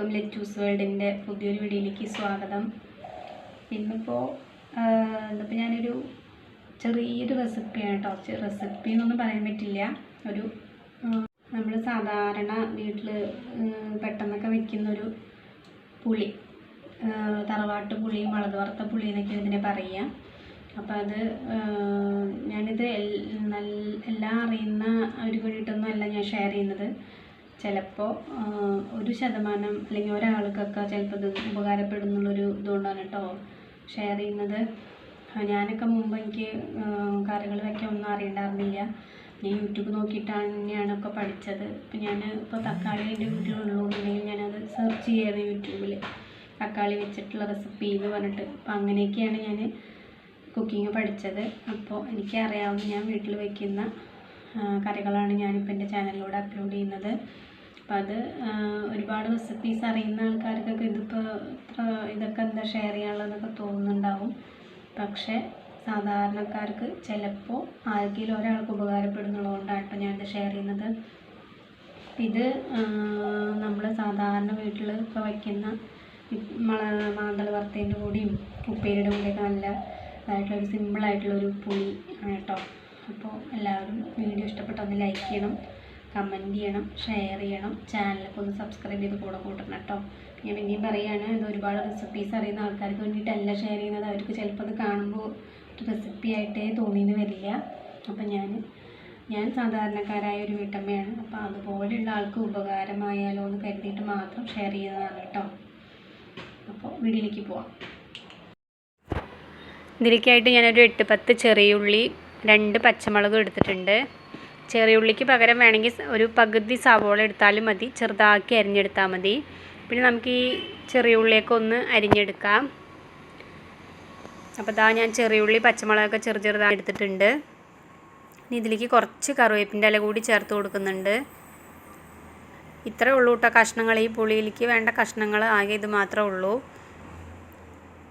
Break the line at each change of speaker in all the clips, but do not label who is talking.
എല്ലാവർക്കും ലെറ്റൂസ് വേൾഡിൻ്റെ പുതിയൊരു വീഡിയോയിലേക്ക് സ്വാഗതം. ഇന്നിപ്പോൾ ഞാനൊരു ചെറിയൊരു റെസിപ്പിയാണ് കേട്ടോ. റെസിപ്പി എന്നൊന്നും പറയാൻ പറ്റില്ല. ഒരു നമ്മൾ സാധാരണ വീട്ടിൽ പെട്ടെന്നൊക്കെ വെക്കുന്നൊരു പുളി, തറവാട്ട് പുളി, മുളക് വറുത്ത പുളി എന്നൊക്കെ ഇതിനെ പറയുക. അപ്പോൾ അത് ഞാനിത് എല്ലാം അറിയുന്ന ഒരു വേണ്ടിയിട്ടൊന്നും അല്ല ഞാൻ ഷെയർ ചെയ്യുന്നത്. ചിലപ്പോൾ 1% അല്ലെങ്കിൽ ഒരാൾക്കൊക്കെ ചിലപ്പോൾ ഇത് ഉപകാരപ്പെടുന്നുള്ളൊരു ഇതുകൊണ്ടാണ് കേട്ടോ ഷെയർ ചെയ്യുന്നത്. ഞാനൊക്കെ മുമ്പ് എനിക്ക് കറികൾ വയ്ക്കാൻ ഒന്നും അറിയണ്ടായിരുന്നില്ല. ഞാൻ യൂട്യൂബ് നോക്കിയിട്ടാണ് തന്നെയാണൊക്കെ പഠിച്ചത്. ഇപ്പം ഞാൻ തക്കാളി എൻ്റെ വീട്ടിലുള്ളതുകൊണ്ടെങ്കിൽ ഞാനത് സെർച്ച് ചെയ്യാറ് യൂട്യൂബിൽ, തക്കാളി വെച്ചിട്ടുള്ള റെസിപ്പി എന്ന് പറഞ്ഞിട്ട്. അപ്പം അങ്ങനെയൊക്കെയാണ് ഞാൻ കുക്കിംഗ് പഠിച്ചത്. അപ്പോൾ എനിക്കറിയാവുന്ന ഞാൻ വീട്ടിൽ വയ്ക്കുന്ന കറികളാണ് ഞാനിപ്പോൾ എൻ്റെ ചാനലിലൂടെ അപ്ലോഡ് ചെയ്യുന്നത്. അപ്പോൾ അത് ഒരുപാട് റെസിപ്പീസ് അറിയുന്ന ആൾക്കാർക്കൊക്കെ ഇതൊക്കെ എന്താ ഷെയർ ചെയ്യാനുള്ളതെന്നൊക്കെ തോന്നുന്നുണ്ടാവും. പക്ഷേ സാധാരണക്കാർക്ക് ചിലപ്പോൾ ആർക്കെങ്കിലും ഒരാൾക്ക് ഉപകാരപ്പെടുന്നുള്ളതുകൊണ്ടാണ് കേട്ടോ ഞാനിത് ഷെയർ ചെയ്യുന്നത്. ഇത് നമ്മൾ സാധാരണ വീട്ടിൽ ഇപ്പോൾ വയ്ക്കുന്ന മാന്തൾ വറുത്തതിൻ്റെ കൂടിയും ഉപ്പേരിയുടെ കൂടിയൊക്കെ നല്ല ഇതായിട്ടുള്ളൊരു സിമ്പിളായിട്ടുള്ളൊരു പുളി ആണ് കേട്ടോ. അപ്പോൾ എല്ലാവരും വീഡിയോ ഇഷ്ടപ്പെട്ടൊന്ന് ലൈക്ക് ചെയ്യണം, കമൻറ്റ് ചെയ്യണം, ഷെയർ ചെയ്യണം, ചാനലൊക്കെ ഒന്ന് സബ്സ്ക്രൈബ് ചെയ്ത് കൂടെ കൂട്ടണം കേട്ടോ. ഞാൻ പിന്നെയും പറയുകയാണ്, ഇത് ഒരുപാട് റെസിപ്പീസ് അറിയുന്ന ആൾക്കാർക്ക് വേണ്ടിയിട്ടല്ല ഷെയർ ചെയ്യുന്നത്. അവർക്ക് ചിലപ്പോൾ അത് കാണുമ്പോൾ ഒരു റെസിപ്പി ആയിട്ടേ തോന്നിയെന്ന് വരില്ല. അപ്പം ഞാൻ സാധാരണക്കാരായ ഒരു വീട്ടമ്മയാണ്. അപ്പോൾ അതുപോലെയുള്ള ആൾക്ക് ഉപകാരമായാലോ എന്ന് കരുതിയിട്ട് മാത്രം ഷെയർ ചെയ്യുന്നതാണ് കേട്ടോ. അപ്പോൾ വീഡിയോയിലേക്ക് പോവാം. ഇതിലേക്കായിട്ട് ഞാനൊരു 8-10 ചെറിയുള്ളി, 2 പച്ചമുളക് എടുത്തിട്ടുണ്ട്. ചെറിയുള്ളിക്ക് പകരം വേണമെങ്കിൽ ഒരു പകുതി സവോള എടുത്താലും മതി, ചെറുതാക്കി അരിഞ്ഞെടുത്താൽ മതി. പിന്നെ നമുക്ക് ഈ ചെറിയുള്ളിയൊക്കെ ഒന്ന് അരിഞ്ഞെടുക്കാം. അപ്പോൾ ഞാൻ ചെറിയുള്ളി പച്ചമുളകൊക്കെ ചെറുതായി എടുത്തിട്ടുണ്ട്. ഇനി ഇതിലേക്ക് കുറച്ച് കറിവേപ്പിൻ്റെ ഇല കൂടി ചേർത്ത് കൊടുക്കുന്നുണ്ട്. ഇത്രയേ ഉള്ളൂ കേട്ടോ കഷ്ണങ്ങൾ. ഈ പുളിയിലേക്ക് വേണ്ട കഷ്ണങ്ങൾ ആകെ ഇത് മാത്രമേ ഉള്ളൂ.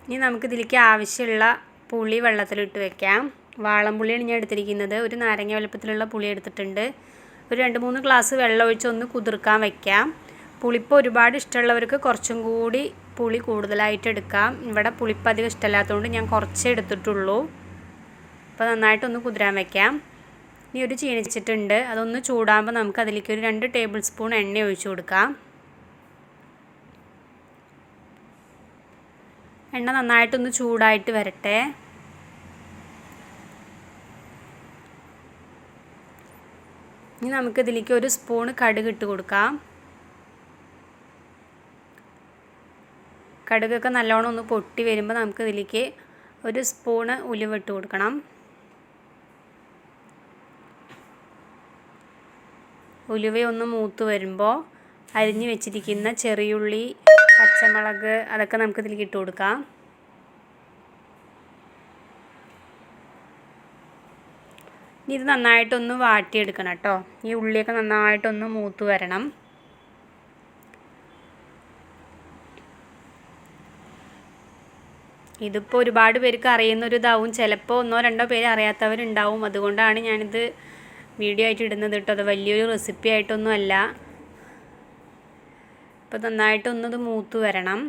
ഇനി നമുക്കിതിലേക്ക് ആവശ്യമുള്ള പുളി വെള്ളത്തിലിട്ട് വെക്കാം. വാളംപുളിയാണ് ഞാൻ എടുത്തിരിക്കുന്നത്. ഒരു നാരങ്ങ വലുപ്പത്തിലുള്ള പുളി എടുത്തിട്ടുണ്ട്. ഒരു 2-3 ഗ്ലാസ് വെള്ളം ഒഴിച്ച് ഒന്ന് കുതിർക്കാൻ വയ്ക്കാം. പുളിപ്പ് ഒരുപാട് ഇഷ്ടമുള്ളവർക്ക് കുറച്ചും കൂടി പുളി കൂടുതലായിട്ട് എടുക്കാം. ഇവിടെ പുളിപ്പ് അധികം ഇഷ്ടമില്ലാത്തതുകൊണ്ട് ഞാൻ കുറച്ചേ എടുത്തിട്ടുള്ളൂ. അപ്പോൾ നന്നായിട്ടൊന്ന് കുതിരാൻ വയ്ക്കാം. ഇനി ഒരു ചീനിച്ചിട്ടുണ്ട്, അതൊന്ന് ചൂടാകുമ്പോൾ നമുക്ക് അതിലേക്ക് ഒരു 2 ടേബിൾ സ്പൂൺ എണ്ണ ഒഴിച്ചു കൊടുക്കാം. എണ്ണ നന്നായിട്ടൊന്ന് ചൂടായിട്ട് വരട്ടെ. ഇനി നമുക്കിതിലേക്ക് 1 സ്പൂണ് കടുക് ഇട്ട് കൊടുക്കാം. കടുകൊക്കെ നല്ലോണം ഒന്ന് പൊട്ടി വരുമ്പോൾ നമുക്കിതിലേക്ക് 1 സ്പൂണ് ഉലുവ ഇട്ട് കൊടുക്കണം. ഉലുവയൊന്ന് മൂത്ത് വരുമ്പോൾ അരിഞ്ഞു വെച്ചിരിക്കുന്ന ചെറിയുള്ളി, പച്ചമുളക് അതൊക്കെ നമുക്കിതിലേക്ക് ഇട്ട് കൊടുക്കാം. ഇനി ഇത് നന്നായിട്ടൊന്ന് വാട്ടിയെടുക്കണം കേട്ടോ. ഈ ഉള്ളിയൊക്കെ നന്നായിട്ടൊന്ന് മൂത്ത് വരണം. ഇതിപ്പോൾ ഒരുപാട് പേർക്ക് അറിയുന്നൊരിതാവും, ചിലപ്പോൾ 1-2 പേര് അറിയാത്തവരുണ്ടാവും. അതുകൊണ്ടാണ് ഞാനിത് വീഡിയോ ആയിട്ട് ഇടുന്നത് കേട്ടോ. അത് വലിയൊരു റെസിപ്പി ആയിട്ടൊന്നും അല്ല. അപ്പോൾ നന്നായിട്ടൊന്നത് മൂത്ത് വരണം.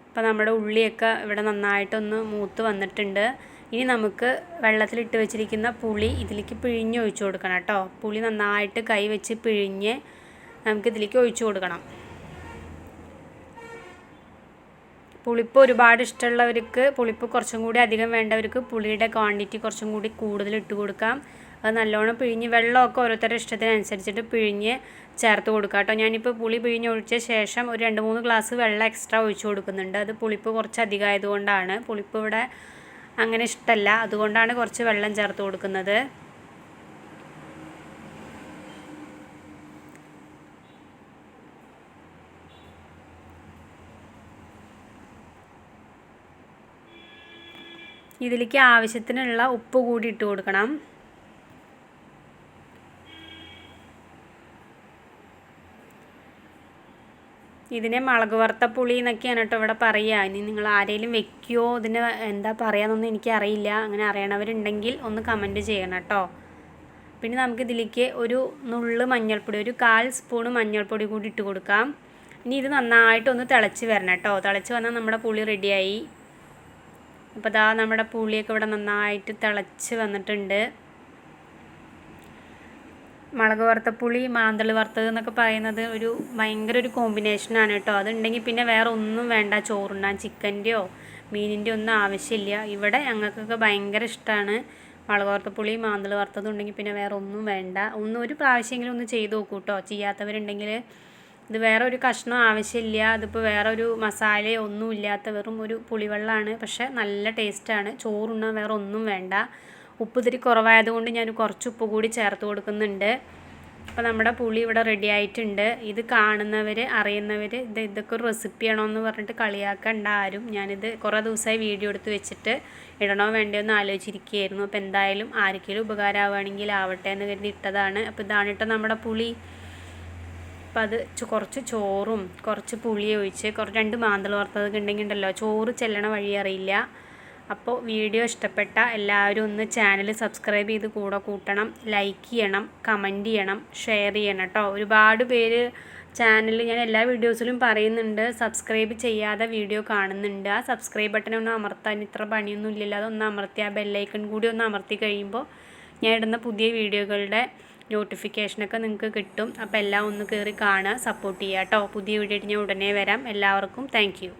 അപ്പോൾ നമ്മുടെ ഉള്ളിയൊക്കെ ഇവിടെ നന്നായിട്ടൊന്ന് മൂത്ത് വന്നിട്ടുണ്ട്. ഇനി നമുക്ക് വെള്ളത്തിലിട്ട് വെച്ചിരിക്കുന്ന പുളി ഇതിലേക്ക് പിഴിഞ്ഞ് ഒഴിച്ചു കൊടുക്കണം കേട്ടോ. പുളി നന്നായിട്ട് കൈ വെച്ച് പിഴിഞ്ഞ് നമുക്കിതിലേക്ക് ഒഴിച്ചു കൊടുക്കണം. പുളിപ്പ് ഒരുപാട് ഇഷ്ടമുള്ളവർക്ക്, പുളിപ്പ് കുറച്ചും കൂടി അധികം വേണ്ടവർക്ക് പുളിയുടെ ക്വാണ്ടിറ്റി കുറച്ചും കൂടി കൂടുതൽ ഇട്ട് കൊടുക്കാം. അത് നല്ലോണം പിഴിഞ്ഞ് വെള്ളമൊക്കെ ഓരോരുത്തരുടെ ഇഷ്ടത്തിനനുസരിച്ചിട്ട് പിഴിഞ്ഞ് ചേർത്ത് കൊടുക്കാം കേട്ടോ. ഞാനിപ്പോൾ പുളി പിഴിഞ്ഞ് ഒഴിച്ച ശേഷം ഒരു 2-3 ഗ്ലാസ് വെള്ളം എക്സ്ട്രാ ഒഴിച്ചു കൊടുക്കുന്നുണ്ട്. അത് പുളിപ്പ് കുറച്ച് അധികമായതുകൊണ്ടാണ്. പുളിപ്പ് ഇവിടെ അങ്ങനെ ഇഷ്ടമല്ല, അതുകൊണ്ടാണ് കുറച്ച് വെള്ളം ചേർത്ത് കൊടുക്കുന്നത്. ഇതിലേക്ക് ആവശ്യത്തിനുള്ള ഉപ്പ് കൂടി ഇട്ട് കൊടുക്കണം. ഇതിനെ മുളക് വറുത്ത പുളി എന്നൊക്കെയാണ് കേട്ടോ ഇവിടെ പറയുക. ഇനി നിങ്ങൾ ആരെങ്കിലും വെക്കുമോ ഇതിന് എന്താ പറയുകയെന്നൊന്നും എനിക്കറിയില്ല. അങ്ങനെ അറിയണവരുണ്ടെങ്കിൽ ഒന്ന് കമൻറ്റ് ചെയ്യണം കേട്ടോ. പിന്നെ നമുക്കിതിലേക്ക് ഒരു നുള്ള് മഞ്ഞൾപ്പൊടി, ഒരു 1/4 സ്പൂണ് മഞ്ഞൾപ്പൊടി കൂടി ഇട്ട് കൊടുക്കാം. ഇനി ഇത് നന്നായിട്ടൊന്ന് തിളച്ച് വരണം കേട്ടോ. തിളച്ച് വന്നാൽ നമ്മുടെ പുളി റെഡിയായി. അപ്പോൾ ഇതാ നമ്മുടെ പുളിയൊക്കെ ഇവിടെ നന്നായിട്ട് തിളച്ച് വന്നിട്ടുണ്ട്. മുളക് വറുത്ത പുളി മാന്തൾ വറുത്തത് എന്നൊക്കെ പറയുന്നത് ഭയങ്കര ഒരു കോമ്പിനേഷനാണ് കേട്ടോ. അതുണ്ടെങ്കിൽ പിന്നെ വേറെ ഒന്നും വേണ്ട ചോറുണ്ണാൻ. ചിക്കൻ്റെയോ മീനിൻ്റെയോ ഒന്നും ആവശ്യമില്ല. ഇവിടെ ഞങ്ങൾക്കൊക്കെ ഭയങ്കര ഇഷ്ടമാണ്. മുളക് വറുത്ത പുളി മാന്തൾ വറുത്തത് ഉണ്ടെങ്കിൽ പിന്നെ വേറെ ഒന്നും വേണ്ട. ഒരു പ്രാവശ്യമെങ്കിലും ഒന്ന് ചെയ്ത് നോക്കൂ കേട്ടോ. ചെയ്യാത്തവരുണ്ടെങ്കിൽ ഇത് വേറെ ഒരു കഷ്ണം ആവശ്യമില്ല. അതിപ്പോൾ വേറെ ഒരു മസാലയോ ഒന്നും ഇല്ലാത്ത വെറും ഒരു പുളിവെള്ളമാണ്. പക്ഷേ നല്ല ടേസ്റ്റാണ്. ചോറുണ്ണാൻ വേറെ ഒന്നും വേണ്ട. ഉപ്പ് ഇത്തിരി കുറവായതുകൊണ്ട് ഞാൻ കുറച്ച് ഉപ്പ് കൂടി ചേർത്ത് കൊടുക്കുന്നുണ്ട്. അപ്പോൾ നമ്മുടെ പുളി ഇവിടെ റെഡി ആയിട്ടുണ്ട്. ഇത് കാണുന്നവർ അറിയുന്നവർ ഇതൊക്കെ ഒരു റെസിപ്പിയാണോ എന്ന് പറഞ്ഞിട്ട് കളിയാക്കണ്ട ആരും. ഞാനിത് കുറേ ദിവസമായി വീഡിയോ എടുത്ത് വെച്ചിട്ട് ഇടണോ വേണ്ടയോ എന്ന് ആലോചിച്ചിരിക്കുകയായിരുന്നു. അപ്പോൾ എന്തായാലും ആർക്കെങ്കിലും ഉപകാരമാവുകയാണെങ്കിൽ ആവട്ടെ എന്ന് കരുതി ഇട്ടതാണ്. അപ്പോൾ ഇതാണ് കേട്ടോ നമ്മുടെ പുളി. അപ്പോൾ അത് കുറച്ച് ചോറും കുറച്ച് പുളി ഒഴിച്ച് 2 മാന്തൾ വറുത്തതൊക്കെ ഉണ്ടെങ്കിൽ ചോറ് ചെല്ലണ വഴി അറിയില്ല. അപ്പോൾ വീഡിയോ ഇഷ്ടപ്പെട്ട എല്ലാവരും ഒന്ന് ചാനൽ സബ്സ്ക്രൈബ് ചെയ്ത് കൂടെ കൂട്ടണം. ലൈക്ക് ചെയ്യണം, കമൻറ്റ് ചെയ്യണം, ഷെയർ ചെയ്യണം കേട്ടോ. ഒരുപാട് പേര് ചാനൽ ഞാൻ എല്ലാ വീഡിയോസിലും പറയുന്നുണ്ട്, സബ്സ്ക്രൈബ് ചെയ്യാതെ വീഡിയോ കാണുന്നുണ്ട്. ആ സബ്സ്ക്രൈബ് ബട്ടൺ ഒന്ന് അമർത്താൻ ഇത്ര പണിയൊന്നും ഇല്ലല്ലോ. അതൊന്ന് അമർത്തി ആ ബെല്ലൈക്കൺ കൂടി ഒന്ന് അമർത്തി കഴിയുമ്പോൾ ഞാൻ ഇടുന്ന പുതിയ വീഡിയോകളുടെ നോട്ടിഫിക്കേഷനൊക്കെ നിങ്ങൾക്ക് കിട്ടും. അപ്പോൾ എല്ലാം ഒന്ന് കയറി കാണുക, സപ്പോർട്ട് ചെയ്യുക കേട്ടോ. പുതിയ വീഡിയോ ആയിട്ട് ഞാൻ ഉടനെ വരാം. എല്ലാവർക്കും താങ്ക് യു.